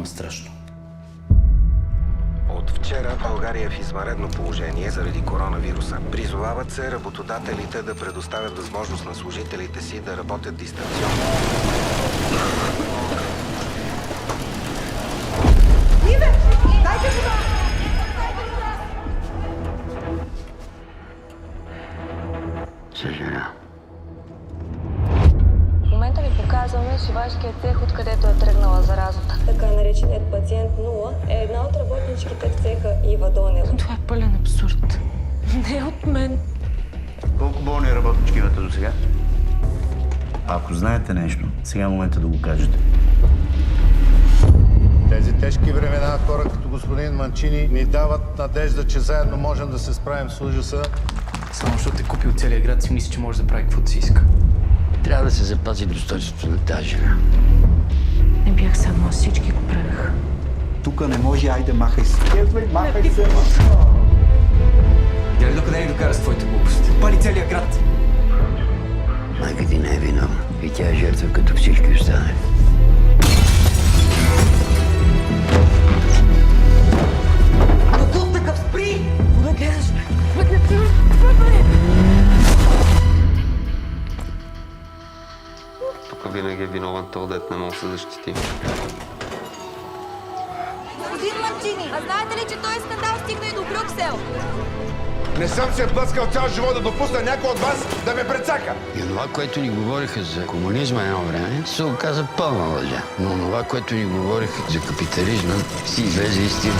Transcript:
страшно. От вчера България е в извънредно положение заради коронавируса. Призовават се работодателите да предоставят възможност на служителите си да работят дистанционно. Иве! Дайте това! Съжалявам. В момента ви показваме шивашкия цех, откъдето е тръгнала заразата. Така нареченият пациент 0 е една от работничките в цеха Ива Донева. Това е пълен абсурд. Не от мен. Колко болни работнички имате до сега? Ако знаете нещо, сега е момента да го кажете. Тези тежки времена, хора като господин Манчини, ни дават надежда, че заедно можем да се справим с ужаса. Само защото е купил целия град, си мисли, че може да прави каквото си иска. Трябва да се запази достойнството на тази жена. Не бях само, всички го правеха. Тук не може, айде, махай се. Махай се. Дали докъде ни докара с твоите глупости? Пали целия град. Майка ти не е виновна. И тя е жертва като всички останали. Тук такъв спри! Кога гледаш? Тук винаги е виновен този, дет не може да се защити. Господин Манчини, а знаете ли, че този скандал стигна и до Брюксел? Не съм се блъскал цял живот да допусна някой от вас да ме прецака. И това, което ни говориха за комунизма едно време, се оказа пълна лъжа. Но това, което ни говориха за капитализма, си излезе истина.